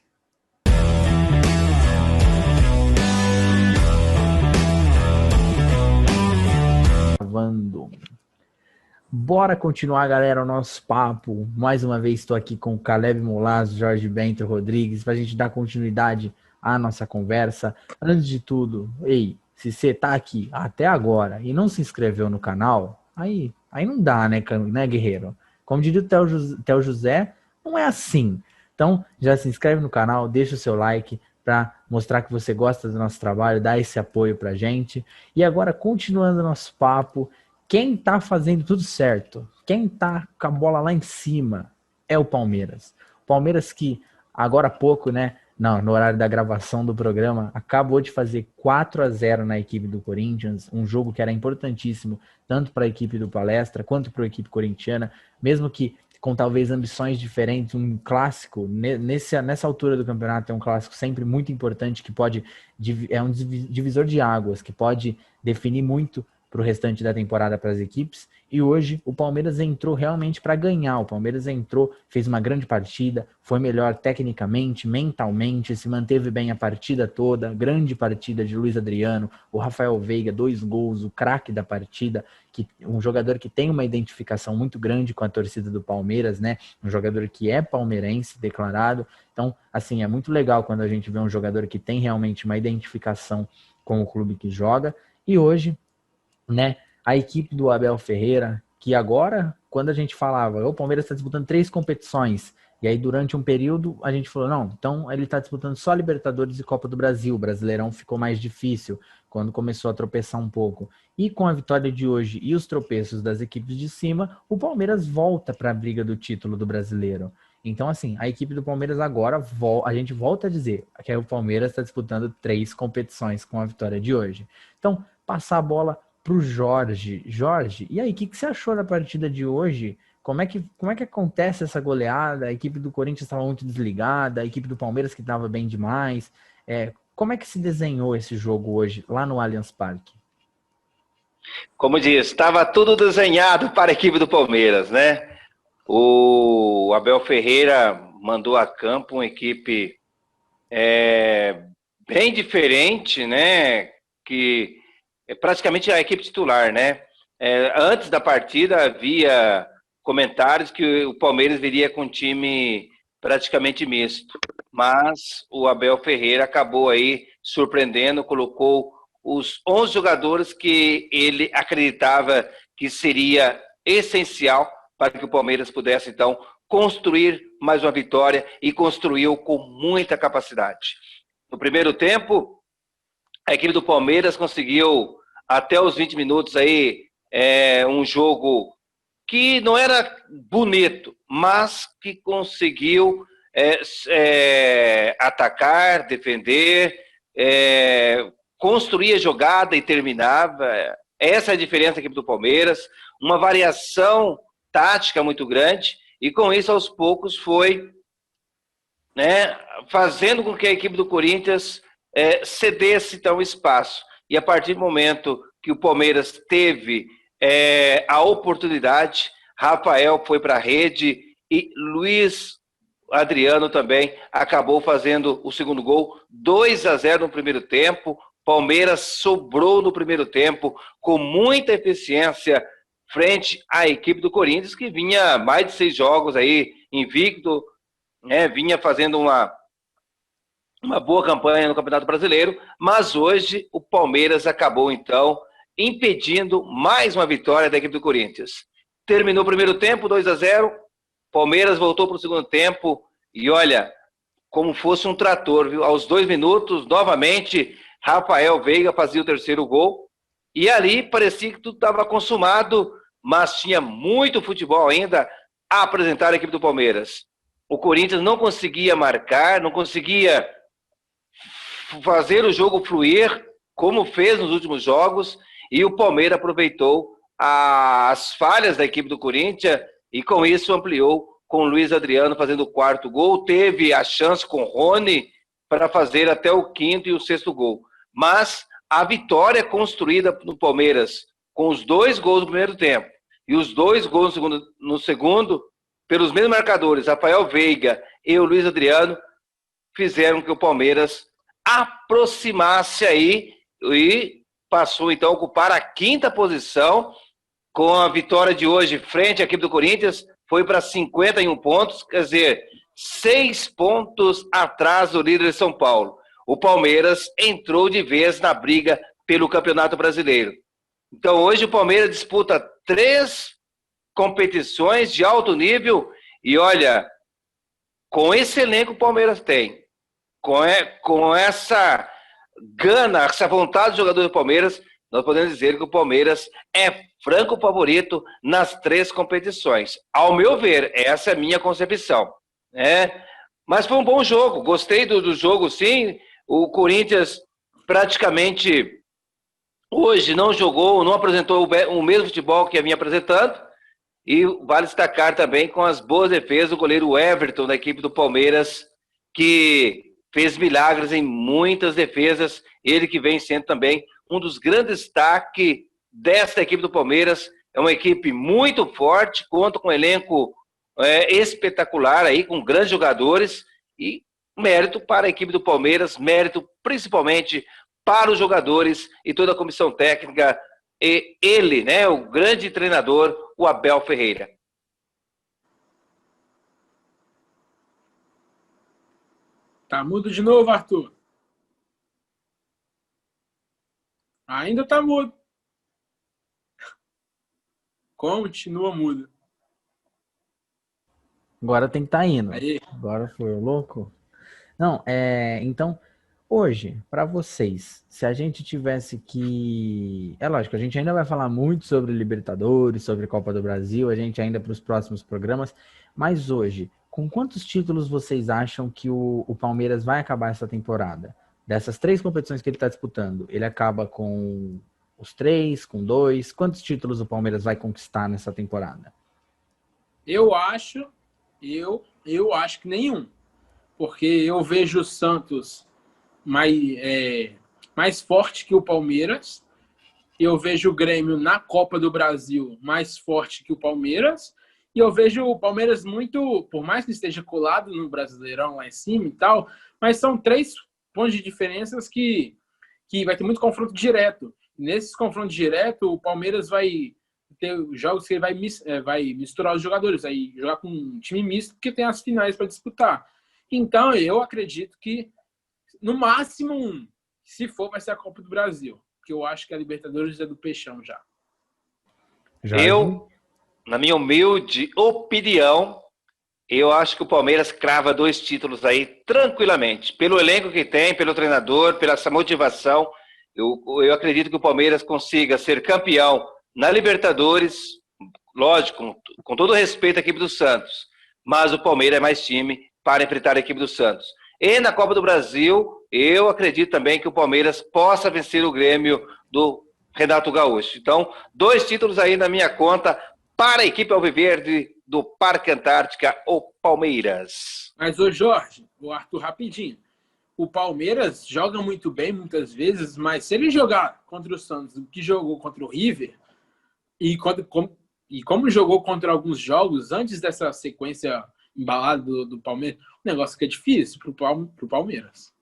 Gravando. Bora continuar, galera, o nosso papo. Mais uma vez estou aqui com o Caleb Molazo, Jorge Bento Rodrigues, para a gente dar continuidade à nossa conversa. Antes de tudo, se você tá aqui até agora e não se inscreveu no canal, aí não dá, né, guerreiro? Como diria o Theo José, não é assim. Então, já se inscreve no canal, deixa o seu like para mostrar que você gosta do nosso trabalho, dá esse apoio pra gente. E agora, continuando o nosso papo, quem tá fazendo tudo certo, quem tá com a bola lá em cima é o Palmeiras. Palmeiras que, agora há pouco, né, no horário da gravação do programa, acabou de fazer 4-0 na equipe do Corinthians, um jogo que era importantíssimo, tanto para a equipe do Palestra, quanto para a equipe corintiana, mesmo que com talvez ambições diferentes, um clássico, nessa altura do campeonato, é um clássico sempre muito importante, que é um divisor de águas, que pode definir muito para o restante da temporada para as equipes, e hoje o Palmeiras entrou realmente para ganhar. O Palmeiras entrou, fez uma grande partida, foi melhor tecnicamente, mentalmente, se manteve bem a partida toda, grande partida de Luiz Adriano, o Rafael Veiga, 2 gols, o craque da partida, um jogador que tem uma identificação muito grande com a torcida do Palmeiras, né? Um jogador que é palmeirense declarado. Então, assim, é muito legal quando a gente vê um jogador que tem realmente uma identificação com o clube que joga. E hoje, né, a equipe do Abel Ferreira, que agora, quando a gente falava, o Palmeiras está disputando 3 competições, e aí durante um período a gente falou, não, então ele está disputando só Libertadores e Copa do Brasil, o Brasileirão ficou mais difícil, quando começou a tropeçar um pouco. E com a vitória de hoje e os tropeços das equipes de cima, o Palmeiras volta para a briga do título do Brasileiro. Então, assim, a equipe do Palmeiras agora, a gente volta a dizer que o Palmeiras está disputando 3 competições com a vitória de hoje. Então, passar a bola pro Jorge. Jorge, e aí, o que você achou da partida de hoje? Como é que acontece essa goleada? A equipe do Corinthians estava muito desligada, a equipe do Palmeiras que estava bem demais. Como é que se desenhou esse jogo hoje, lá no Allianz Parque? Como diz, estava tudo desenhado para a equipe do Palmeiras, né? O Abel Ferreira mandou a campo uma equipe bem diferente, né? Que é praticamente a equipe titular, né? Antes da partida havia comentários que o Palmeiras viria com um time praticamente misto, mas o Abel Ferreira acabou aí surpreendendo, colocou os 11 jogadores que ele acreditava que seria essencial para que o Palmeiras pudesse, então, construir mais uma vitória, e construiu com muita capacidade. No primeiro tempo, a equipe do Palmeiras conseguiu, até os 20 minutos aí, um jogo que não era bonito, mas que conseguiu atacar, defender, construir a jogada e terminava. Essa é a diferença da equipe do Palmeiras, uma variação tática muito grande, e com isso, aos poucos, foi, né, fazendo com que a equipe do Corinthians cedesse, então, espaço. E a partir do momento que o Palmeiras teve a oportunidade, Rafael foi para a rede e Luiz Adriano também acabou fazendo o segundo gol, 2-0 no primeiro tempo. Palmeiras sobrou no primeiro tempo com muita eficiência frente à equipe do Corinthians, que vinha mais de 6 jogos aí invicto, né, vinha fazendo uma boa campanha no Campeonato Brasileiro, mas hoje o Palmeiras acabou, então, impedindo mais uma vitória da equipe do Corinthians. Terminou o primeiro tempo, 2-0, Palmeiras voltou para o segundo tempo, e olha, como fosse um trator, viu? Aos 2 minutos, novamente, Rafael Veiga fazia o terceiro gol, e ali parecia que tudo estava consumado, mas tinha muito futebol ainda a apresentar a equipe do Palmeiras. o Corinthians não conseguia marcar, não conseguia fazer o jogo fluir como fez nos últimos jogos, e o Palmeiras aproveitou as falhas da equipe do Corinthians e com isso ampliou com o Luiz Adriano fazendo o 4º gol, teve a chance com o Rony para fazer até o 5º e o 6º gol. Mas a vitória construída no Palmeiras com os 2 gols no primeiro tempo e os 2 gols no segundo, pelos mesmos marcadores, Rafael Veiga e o Luiz Adriano, fizeram que o Palmeiras aproximasse aí e passou então a ocupar a 5ª posição. Com a vitória de hoje frente à equipe do Corinthians, foi para 51 pontos, quer dizer, 6 pontos atrás do líder de São Paulo. O Palmeiras entrou de vez na briga pelo Campeonato Brasileiro. Então hoje o Palmeiras disputa 3 competições de alto nível e olha, com esse elenco o Palmeiras tem, com essa gana, essa vontade do jogador do Palmeiras, nós podemos dizer que o Palmeiras é franco favorito nas 3 competições. Ao meu ver, essa é a minha concepção. Mas foi um bom jogo, gostei do jogo sim. O Corinthians praticamente hoje não jogou, não apresentou o mesmo futebol que vinha apresentando, e vale destacar também com as boas defesas do goleiro Everton da equipe do Palmeiras, que fez milagres em muitas defesas, ele que vem sendo também um dos grandes destaques dessa equipe do Palmeiras. É uma equipe muito forte, conta com um elenco espetacular, aí, com grandes jogadores, e mérito para a equipe do Palmeiras, mérito principalmente para os jogadores e toda a comissão técnica, e ele, né, o grande treinador, o Abel Ferreira. Tá mudo de novo, Arthur. Ainda tá mudo. Continua mudo. Agora tem que estar indo. Aí. Agora foi louco. Não, então, hoje, para vocês, se a gente tivesse que... É lógico, a gente ainda vai falar muito sobre Libertadores, sobre Copa do Brasil, a gente ainda para os próximos programas, mas hoje, com quantos títulos vocês acham que o Palmeiras vai acabar essa temporada? Dessas 3 competições que ele está disputando, ele acaba com os 3, com 2? Quantos títulos o Palmeiras vai conquistar nessa temporada? Eu acho que nenhum. Porque eu vejo o Santos mais forte que o Palmeiras. Eu vejo o Grêmio na Copa do Brasil mais forte que o Palmeiras. E eu vejo o Palmeiras muito, por mais que esteja colado no Brasileirão lá em cima e tal, mas são 3 pontos de diferenças que vai ter muito confronto direto. Nesses confrontos diretos, o Palmeiras vai ter jogos que ele vai misturar os jogadores, vai jogar com um time misto, porque tem as finais para disputar. Então, eu acredito que, no máximo, 1, se for, vai ser a Copa do Brasil, porque eu acho que a Libertadores é do Peixão já. Eu, na minha humilde opinião, eu acho que o Palmeiras crava 2 títulos aí tranquilamente. Pelo elenco que tem, pelo treinador, pela essa motivação, eu acredito que o Palmeiras consiga ser campeão na Libertadores, lógico, com todo respeito à equipe do Santos, mas o Palmeiras é mais time para enfrentar a equipe do Santos. E na Copa do Brasil, eu acredito também que o Palmeiras possa vencer o Grêmio do Renato Gaúcho. Então, 2 títulos aí na minha conta para a equipe alviverde do Parque Antártica, o Palmeiras. Mas, ô Jorge, o Arthur, rapidinho. O Palmeiras joga muito bem muitas vezes, mas se ele jogar contra o Santos, o que jogou contra o River, e como jogou contra alguns jogos antes dessa sequência embalada do Palmeiras, o negócio fica difícil pro Palmeiras.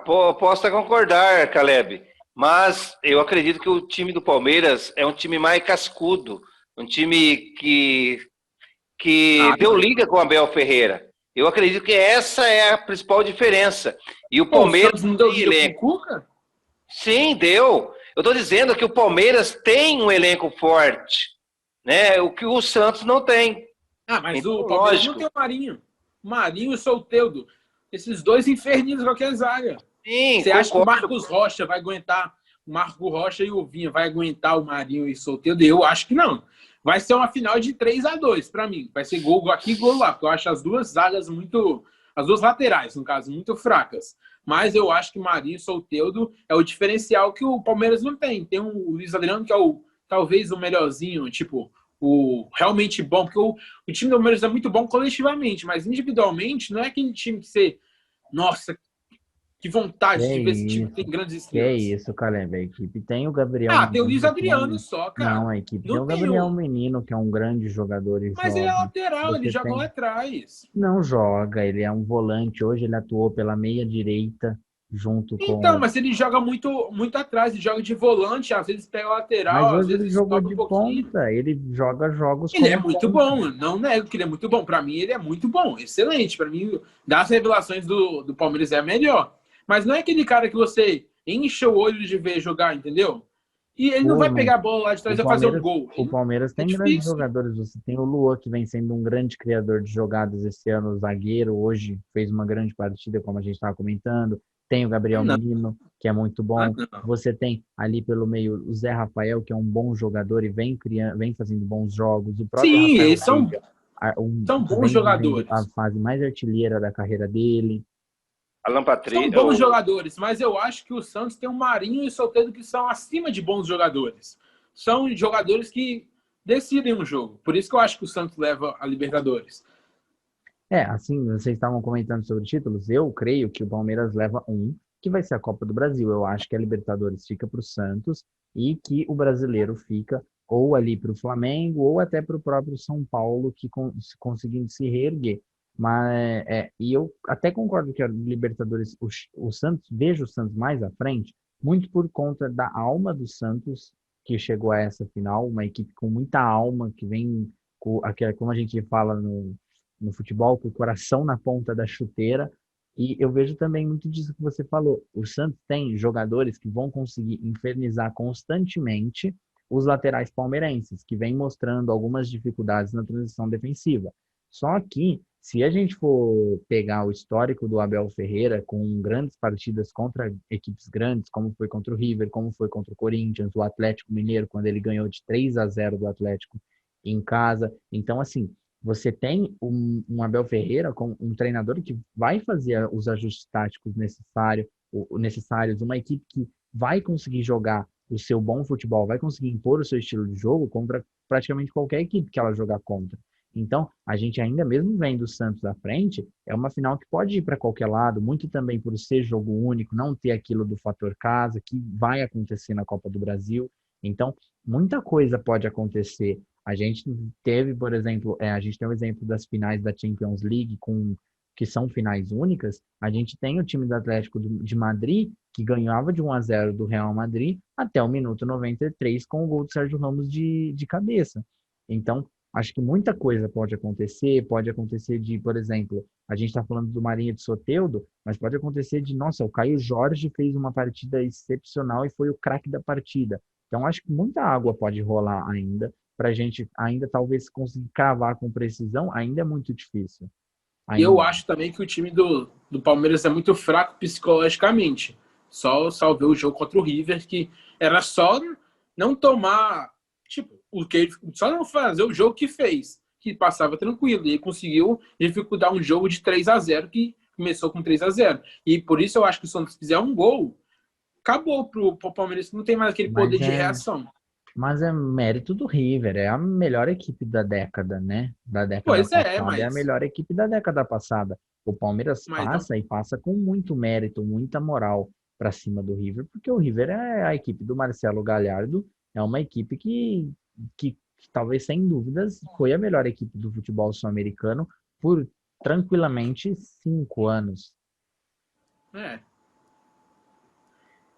Posso até concordar, Caleb, mas eu acredito que o time do Palmeiras é um time mais cascudo, um time que deu liga com o Abel Ferreira. Eu acredito que essa é a principal diferença. E o Palmeiras não deu liga com o Cuca? Sim, deu. Eu estou dizendo que o Palmeiras tem um elenco forte, né? O que o Santos não tem. Mas então, o Palmeiras lógico. não tem o Marinho. Marinho e o Soteldo. Esses 2 infernizam qualquer zaga. Sim, Você acha que o concordo. Marcos Rocha vai aguentar? O Marco Rocha e o Vinha vai aguentar o Marinho e o Soteldo? Eu acho que não. vai ser uma final de 3-2 para mim. Vai ser gol aqui e gol lá, porque eu acho as duas zagas muito... As duas laterais, no caso, muito fracas. Mas eu acho que Marinho e Soteldo é o diferencial que o Palmeiras não tem. Tem o Luiz Adriano, que é talvez o melhorzinho, tipo, o realmente bom, porque o time do Palmeiras é muito bom coletivamente, mas individualmente não é aquele time que você... Nossa, que vontade de ver esse time que tem grandes estrelas. Que isso, Caleb. A equipe tem o Gabriel. Tem o Luiz Adriano só, cara. Não, a equipe tem o Gabriel Menino, que é um grande jogador e Mas joga. ele é lateral, ele Você joga tem- lá atrás. Não joga, ele é um volante. Hoje ele atuou pela meia direita, junto com... Então, mas ele joga muito, muito atrás, ele joga de volante, às vezes pega lateral, Mas às hoje ele vezes jogou sobe de um pouquinho. ponta, ele joga jogos Ele é como muito ponta. bom, não nego que ele é muito bom. Para mim, ele é muito bom, excelente. Para mim, das revelações do Palmeiras é a melhor. Mas não é aquele cara que você enche o olho de ver jogar, entendeu? E ele não Pô, vai mas pegar a bola lá de trás e fazer um gol. O Palmeiras tem É grandes difícil. jogadores. Você tem o Luan, que vem sendo um grande criador de jogadas esse ano, o zagueiro. Hoje fez uma grande partida, como a gente estava comentando. Tem o Gabriel Não. Menino, que é muito bom. Não. Você tem ali pelo meio o Zé Rafael, que é um bom jogador e vem fazendo bons jogos. O próprio Sim, Rafael eles são Veiga, são que bons vem jogadores. vivendo a fase mais artilheira da carreira dele. Alan São Patrick. bons jogadores, mas eu acho que o Santos tem um Marinho e o Soteldo que são acima de bons jogadores. São jogadores que decidem um jogo. Por isso que eu acho que o Santos leva a Libertadores. Assim, vocês estavam comentando sobre títulos. Eu creio que o Palmeiras leva que vai ser a Copa do Brasil. Eu acho que a Libertadores fica para o Santos e que o brasileiro fica ou ali para o Flamengo ou até para o próprio São Paulo, que conseguindo se reerguer. Mas, e eu até concordo que a Libertadores, o Santos, vejo o Santos mais à frente, muito por conta da alma do Santos, que chegou a essa final, uma equipe com muita alma, que vem, como a gente fala no futebol, com o coração na ponta da chuteira. E eu vejo também muito disso que você falou. O Santos tem jogadores que vão conseguir infernizar constantemente os laterais palmeirenses, que vêm mostrando algumas dificuldades na transição defensiva. Só que, se a gente for pegar o histórico do Abel Ferreira com grandes partidas contra equipes grandes, como foi contra o River, como foi contra o Corinthians, o Atlético Mineiro, quando ele ganhou de 3-0 do Atlético em casa. Então, assim, você tem um Abel Ferreira como um treinador que vai fazer os ajustes táticos necessários, uma equipe que vai conseguir jogar o seu bom futebol, vai conseguir impor o seu estilo de jogo contra praticamente qualquer equipe que ela jogar contra. Então, a gente ainda mesmo vendo o Santos à frente, é uma final que pode ir para qualquer lado, muito também por ser jogo único, não ter aquilo do fator casa, que vai acontecer na Copa do Brasil. Então, muita coisa pode acontecer. A gente teve, por exemplo, a gente tem o exemplo das finais da Champions League, que são finais únicas. A gente tem o time do Atlético de Madrid, que ganhava de 1-0 do Real Madrid, até o minuto 93, com o gol do Sérgio Ramos de cabeça. Então, acho que muita coisa pode acontecer de, por exemplo, a gente está falando do Marinho de Soteldo, mas pode acontecer de, nossa, o Caio Jorge fez uma partida excepcional e foi o craque da partida. Então, acho que muita água pode rolar ainda, para a gente ainda talvez conseguir cravar com precisão, ainda é muito difícil. E eu acho também que o time do Palmeiras é muito fraco psicologicamente. Só ver o jogo contra o River, que era só não tomar, só não fazer o jogo que fez, que passava tranquilo. E ele conseguiu dificultar um jogo de 3-0, que começou com 3-0. E por isso eu acho que se o Santos fizer um gol, acabou pro Palmeiras, não tem mais aquele poder de reação. Mas é mérito do River, é a melhor equipe da década, né? Da década passada, mas... é a melhor equipe da década passada. O Palmeiras passa com muito mérito, muita moral para cima do River, porque o River é a equipe do Marcelo Galhardo, é uma equipe que talvez, sem dúvidas, foi a melhor equipe do futebol sul-americano por tranquilamente 5 anos.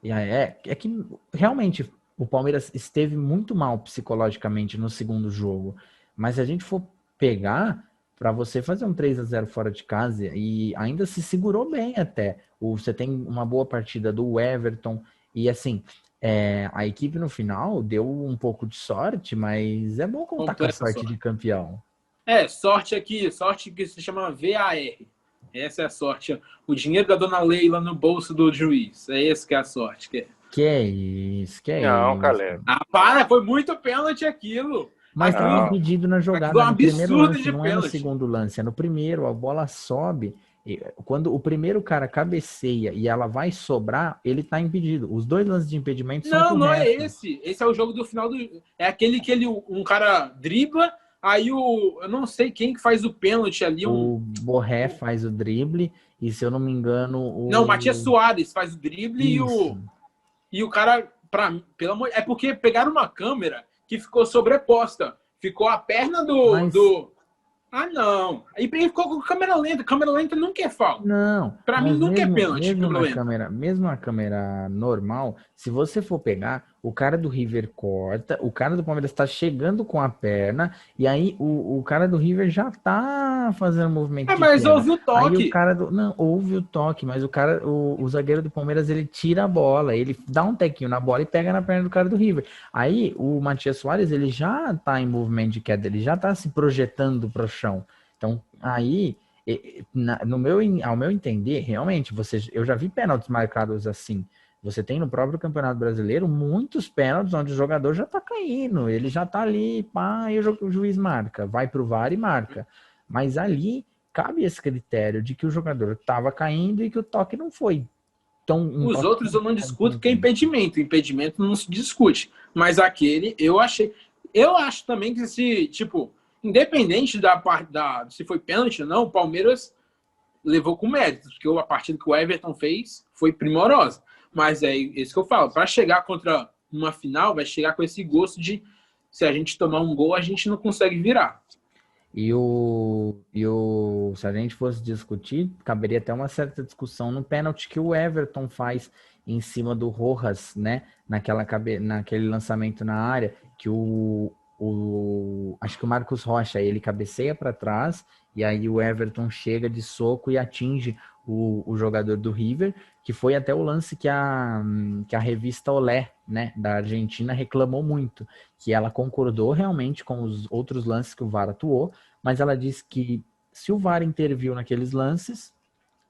É que realmente o Palmeiras esteve muito mal psicologicamente no segundo jogo. Mas se a gente for pegar, para você fazer um 3-0 fora de casa, e ainda se segurou bem até. Você tem uma boa partida do Everton, e assim, a equipe no final deu um pouco de sorte, mas é bom contar com a sorte de campeão. Sorte que se chama VAR. Essa é a sorte. O dinheiro da dona Leila no bolso do juiz. É esse que é a sorte. Que é isso? Não, Caleb. Foi muito pênalti aquilo. Mas Aquilo- tá impedido na jogada, aquilo é um no primeiro absurdo lance, de não é no pênalti. segundo lance, é no primeiro, a bola sobe, quando o primeiro cara cabeceia e ela vai sobrar, ele tá impedido. Os dois lances de impedimento são Não, não é corretos. esse. Esse é o jogo do final do. É aquele que um cara dribla, aí eu não sei quem que faz o pênalti ali. O Borré faz o drible e, se eu não me engano, Não, o Matias Soares faz o drible Isso. e o cara, pelo amor, é porque pegaram uma câmera que ficou sobreposta. Ficou a perna Mas- Ah, não. Aí ficou com câmera lenta. Câmera lenta nunca é falta. Não, Pra mim mas nunca é pênalti, mesmo câmera na lenta. câmera, mesmo na câmera normal, se você for pegar, o cara do River corta, o cara do Palmeiras está chegando com a perna, e aí o cara do River já tá fazendo movimento de Mas queda. houve o Aí toque. o cara do. Não, houve o toque, mas o zagueiro do Palmeiras, ele tira a bola, ele dá um tequinho na bola e pega na perna do cara do River. Aí o Matias Soares, ele já tá em movimento de queda, ele já tá se projetando pro chão. Então, aí, ao meu entender, realmente, eu já vi pênaltis marcados assim. Você tem no próprio Campeonato Brasileiro muitos pênaltis onde o jogador já tá caindo, ele já tá ali, pá, e o juiz marca, vai pro VAR e marca. Mas ali cabe esse critério de que o jogador estava caindo e que o toque não foi. Então, Os outros eu não discuto porque é impedimento. Impedimento não se discute. Mas aquele, eu achei. Eu acho também que se, tipo, independente da parte se foi pênalti ou não, o Palmeiras levou com mérito, porque a partida que o Everton fez foi primorosa. Mas é isso que eu falo. Para chegar contra uma final, vai chegar com esse gosto de se a gente tomar um gol, a gente não consegue virar. Se a gente fosse discutir, caberia até uma certa discussão no pênalti que o Everton faz em cima do Rojas, né? Naquele lançamento na área, que acho que o Marcos Rocha, ele cabeceia para trás, e aí o Everton chega de soco e atinge o jogador do River, que foi até o lance que a revista Olé, né, da Argentina, reclamou muito, que ela concordou realmente com os outros lances que o VAR atuou, mas ela disse que se o VAR interviu naqueles lances,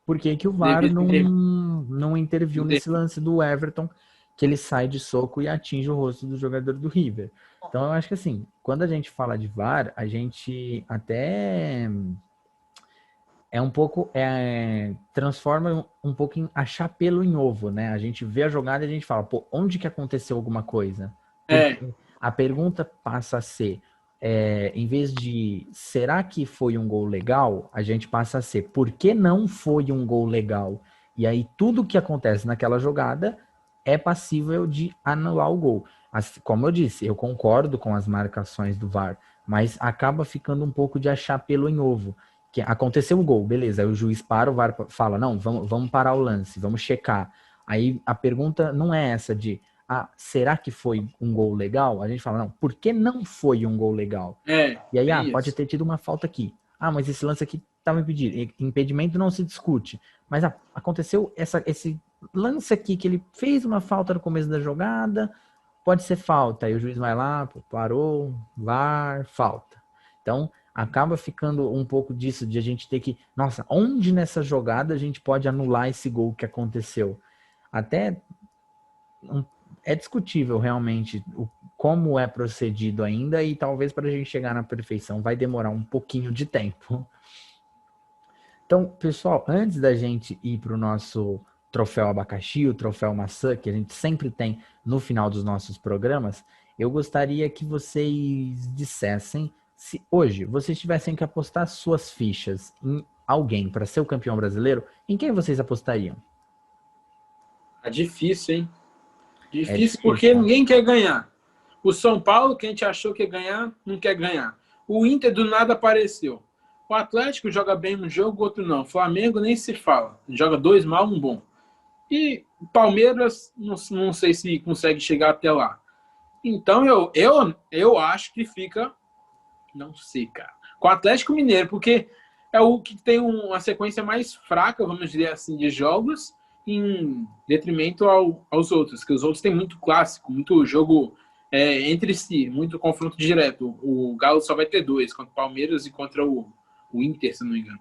por que o VAR não interviu nesse lance do Everton, que ele sai de soco e atinge o rosto do jogador do River? Então eu acho que assim, quando a gente fala de VAR, a gente até transforma um pouco em achar pelo em ovo, né? A gente vê a jogada e a gente fala, pô, onde que aconteceu alguma coisa? A pergunta passa a ser, em vez de será que foi um gol legal, a gente passa a ser por que não foi um gol legal? E aí tudo que acontece naquela jogada é passível de anular o gol. Como eu disse, eu concordo com as marcações do VAR, mas acaba ficando um pouco de achar pelo em ovo. Que aconteceu o gol, beleza, aí o juiz para, o VAR fala, não, vamos parar o lance, vamos checar. Aí a pergunta não é essa de, será que foi um gol legal? A gente fala, não, por que não foi um gol legal? E aí, pode ter tido uma falta aqui. Mas esse lance aqui estava impedido. Impedimento não se discute. Mas aconteceu esse lance aqui, que ele fez uma falta no começo da jogada, pode ser falta. Aí o juiz vai lá, parou, VAR, falta. Então, acaba ficando um pouco disso, de a gente ter que, nossa, onde nessa jogada a gente pode anular esse gol que aconteceu? Até é discutível realmente como é procedido ainda, e talvez para a gente chegar na perfeição vai demorar um pouquinho de tempo. Então, pessoal, antes da gente ir para o nosso troféu abacaxi, o troféu maçã, que a gente sempre tem no final dos nossos programas, eu gostaria que vocês dissessem, se hoje vocês tivessem que apostar suas fichas em alguém para ser o campeão brasileiro, em quem vocês apostariam? É difícil, hein? Difícil porque ninguém quer ganhar. O São Paulo, que a gente achou que ia ganhar, não quer ganhar. O Inter do nada apareceu. O Atlético joga bem um jogo, outro não. O Flamengo nem se fala. Joga 2 mal, 1 bom. E o Palmeiras, não sei se consegue chegar até lá. Então, eu acho que fica... Não sei, cara. Com o Atlético Mineiro, porque é o que tem uma sequência mais fraca, vamos dizer assim, de jogos, em detrimento aos outros. Que os outros têm muito clássico, muito jogo entre si, muito confronto direto. O Galo só vai ter 2, contra o Palmeiras e contra o Inter, se não me engano.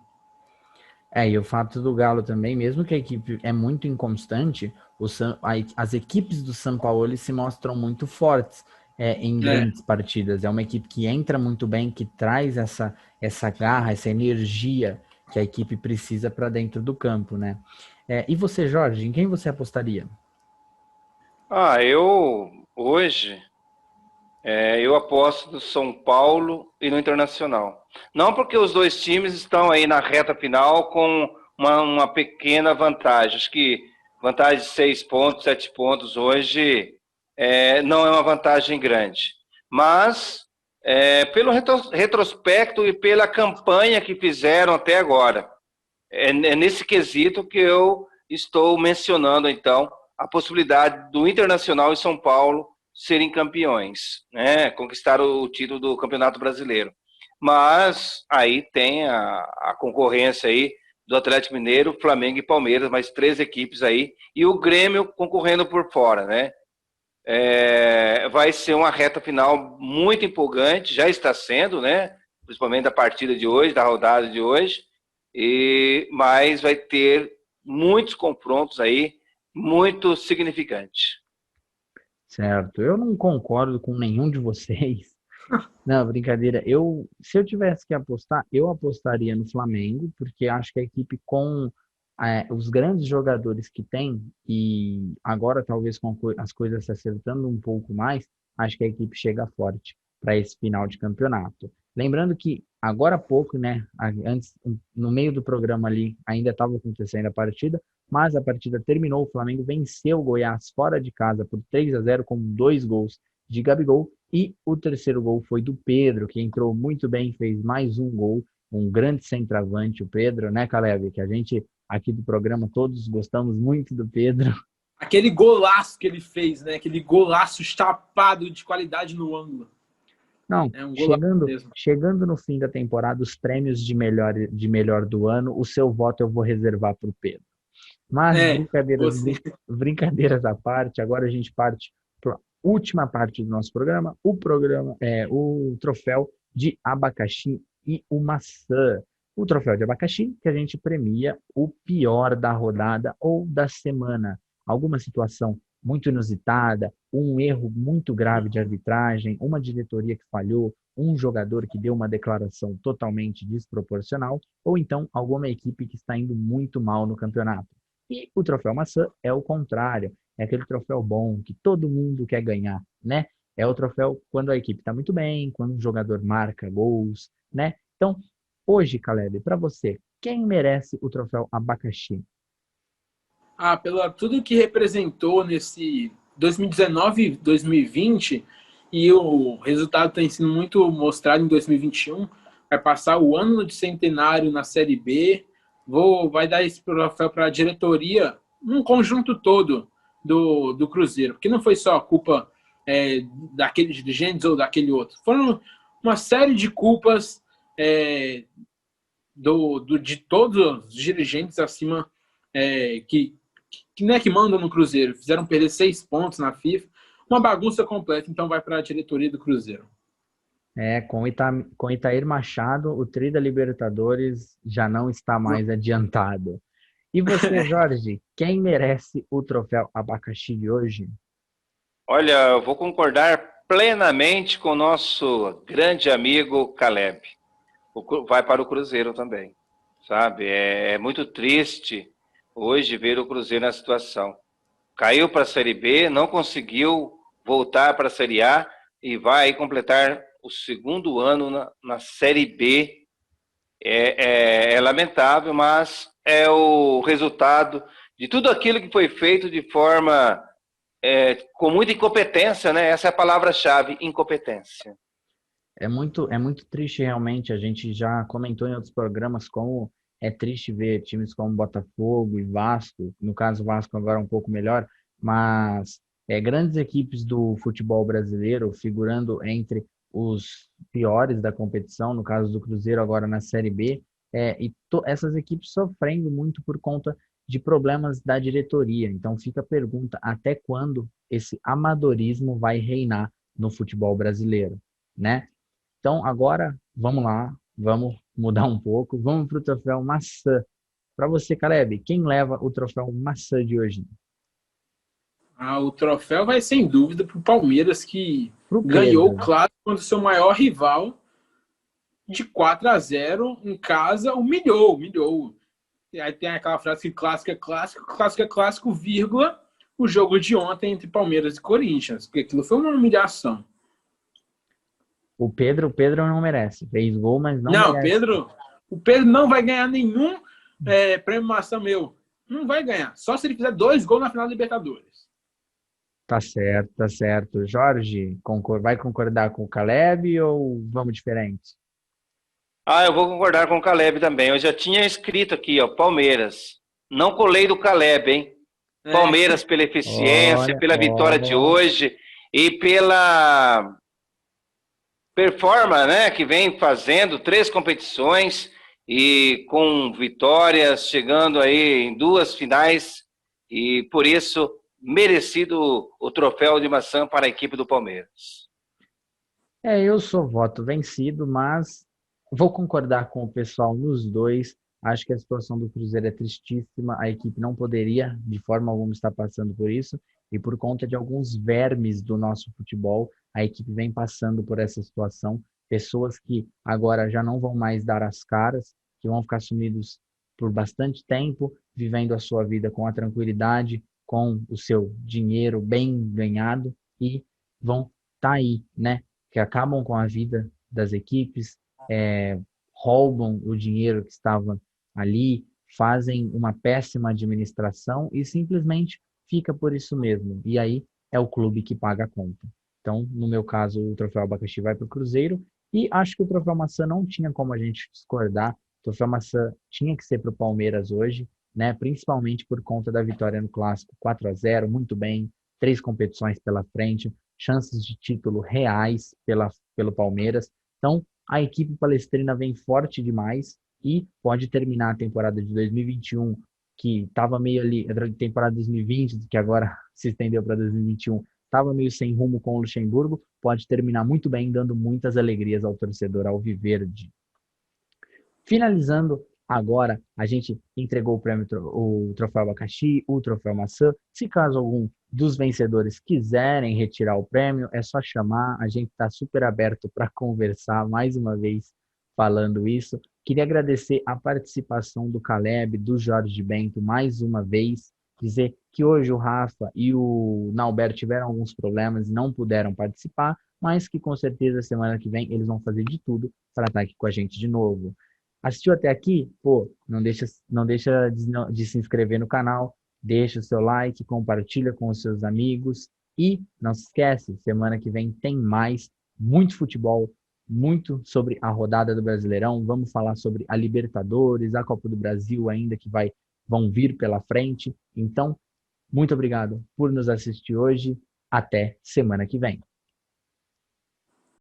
E o fato do Galo também, mesmo que a equipe é muito inconstante, as equipes do São Paulo se mostram muito fortes. em grandes partidas. É uma equipe que entra muito bem, que traz essa garra, essa energia que a equipe precisa para dentro do campo, né? E você, Jorge, em quem você apostaria? Eu aposto no São Paulo e no Internacional. Não porque os dois times estão aí na reta final com uma pequena vantagem. Acho que vantagem de 6 pontos, 7 pontos hoje não é uma vantagem grande. Mas, pelo retrospecto e pela campanha que fizeram até agora, é nesse quesito que eu estou mencionando, então, a possibilidade do Internacional e São Paulo serem campeões, né? Conquistar o título do Campeonato Brasileiro. Mas aí tem a concorrência aí do Atlético Mineiro, Flamengo e Palmeiras, mais 3 equipes aí, e o Grêmio concorrendo por fora, né? Vai ser uma reta final muito empolgante, já está sendo, né? Principalmente da partida de hoje, da rodada de hoje, mas vai ter muitos confrontos aí, muito significantes. Certo, eu não concordo com nenhum de vocês. Não, brincadeira. Se eu tivesse que apostar, eu apostaria no Flamengo, porque acho que a equipe com os grandes jogadores que tem, e agora talvez com as coisas se acertando um pouco mais, acho que a equipe chega forte para esse final de campeonato. Lembrando que agora há pouco, né, antes, no meio do programa ali, ainda estava acontecendo a partida, mas a partida terminou, o Flamengo venceu o Goiás fora de casa por 3-0 com 2 gols de Gabigol, e o terceiro gol foi do Pedro, que entrou muito bem, fez mais um gol, um grande centroavante, o Pedro, né, Caleb? Que a gente aqui do programa todos gostamos muito do Pedro. Aquele golaço que ele fez, né? Aquele golaço chapado de qualidade no ângulo. Não, chegando no fim da temporada, os prêmios de melhor do ano, o seu voto eu vou reservar para o Pedro. Mas brincadeiras à parte, agora a gente parte para a última parte do nosso programa, o troféu de abacaxi e o maçã. O troféu de abacaxi, que a gente premia o pior da rodada ou da semana. Alguma situação muito inusitada, um erro muito grave de arbitragem, uma diretoria que falhou, um jogador que deu uma declaração totalmente desproporcional, ou então alguma equipe que está indo muito mal no campeonato. E o troféu maçã é o contrário, é aquele troféu bom que todo mundo quer ganhar, né? É o troféu quando a equipe está muito bem, quando o jogador marca gols, né? Então, hoje, Caleb, para você, quem merece o troféu abacaxi? Pelo tudo que representou nesse 2019 e 2020, e o resultado tem sido muito mostrado em 2021, vai passar o ano de centenário na Série B, vai dar esse troféu para a diretoria, um conjunto todo do Cruzeiro, porque não foi só culpa daqueles dirigentes ou daquele outro, foram uma série de culpas de todos os dirigentes acima que mandam no Cruzeiro. Fizeram perder 6 pontos na FIFA. Uma bagunça completa, então vai para a diretoria do Cruzeiro. Com Itair Machado, o tri da Libertadores já não está mais adiantado. E você, Jorge, quem merece o troféu abacaxi de hoje? Olha, eu vou concordar plenamente com o nosso grande amigo Caleb. Vai para o Cruzeiro também, sabe? É muito triste hoje ver o Cruzeiro na situação. Caiu para a Série B, não conseguiu voltar para a Série A e vai completar o 2º ano na Série B. É lamentável, mas é o resultado de tudo aquilo que foi feito de forma com muita incompetência, né? Essa é a palavra-chave, incompetência. É muito triste realmente, a gente já comentou em outros programas como é triste ver times como Botafogo e Vasco, no caso o Vasco agora um pouco melhor, mas grandes equipes do futebol brasileiro figurando entre os piores da competição, no caso do Cruzeiro agora na Série B, essas equipes sofrendo muito por conta de problemas da diretoria. Então fica a pergunta, até quando esse amadorismo vai reinar no futebol brasileiro, né? Então agora, vamos lá, vamos mudar um pouco, vamos para o troféu maçã. Para você, Caleb, quem leva o troféu maçã de hoje? O troféu vai sem dúvida para o Palmeiras, que Pro ganhou o Pedro. clássico contra o seu maior rival de 4-0 em casa, humilhou. E aí tem aquela frase que clássico é clássico, vírgula, o jogo de ontem entre Palmeiras e Corinthians, porque aquilo foi uma humilhação. O Pedro não merece. Fez gol, mas não Não, merece. o Pedro não vai ganhar nenhum prêmio Maçã meu. Não vai ganhar. Só se ele fizer 2 gols na final da Libertadores. Tá certo, tá certo. Jorge, vai concordar com o Caleb ou vamos diferente? Eu vou concordar com o Caleb também. Eu já tinha escrito aqui, ó, Palmeiras. Não colei do Caleb, hein? Palmeiras pela eficiência, pela vitória de hoje e pela performance, né, que vem fazendo 3 competições e com vitórias, chegando aí em 2 finais, e por isso merecido o troféu de maçã para a equipe do Palmeiras. Eu sou voto vencido, mas vou concordar com o pessoal nos dois. Acho que a situação do Cruzeiro é tristíssima. A equipe não poderia, de forma alguma, estar passando por isso. E por conta de alguns vermes do nosso futebol, a equipe vem passando por essa situação. Pessoas que agora já não vão mais dar as caras, que vão ficar sumidos por bastante tempo, vivendo a sua vida com a tranquilidade, com o seu dinheiro bem ganhado, e vão estar aí, né? Que acabam com a vida das equipes, roubam o dinheiro que estava ali, fazem uma péssima administração e simplesmente fica por isso mesmo. E aí é o clube que paga a conta. Então, no meu caso, o troféu abacaxi vai para o Cruzeiro, e acho que o troféu maçã não tinha como a gente discordar. O troféu maçã tinha que ser para o Palmeiras hoje, né? Principalmente por conta da vitória no Clássico 4-0, muito bem, 3 competições pela frente, chances de título reais pelo Palmeiras. Então, a equipe palestrina vem forte demais e pode terminar a temporada de 2021, que estava meio ali, a temporada de 2020, que agora se estendeu para 2021, estava meio sem rumo com o Luxemburgo, pode terminar muito bem, dando muitas alegrias ao torcedor alviverde. Finalizando agora, a gente entregou o prêmio, o troféu abacaxi, o troféu maçã. Se caso algum dos vencedores quiserem retirar o prêmio, é só chamar. A gente está super aberto para conversar, mais uma vez falando isso. Queria agradecer a participação do Caleb, do Jorge Bento, mais uma vez. Dizer que hoje o Rafa e o Nauber tiveram alguns problemas e não puderam participar, mas que com certeza semana que vem eles vão fazer de tudo para estar aqui com a gente de novo. Assistiu até aqui? Pô, não deixa de se inscrever no canal, deixa o seu like, compartilha com os seus amigos e não se esquece, semana que vem tem mais, muito futebol, muito sobre a rodada do Brasileirão, vamos falar sobre a Libertadores, a Copa do Brasil ainda que vão vir pela frente. Então, muito obrigado por nos assistir hoje, até semana que vem.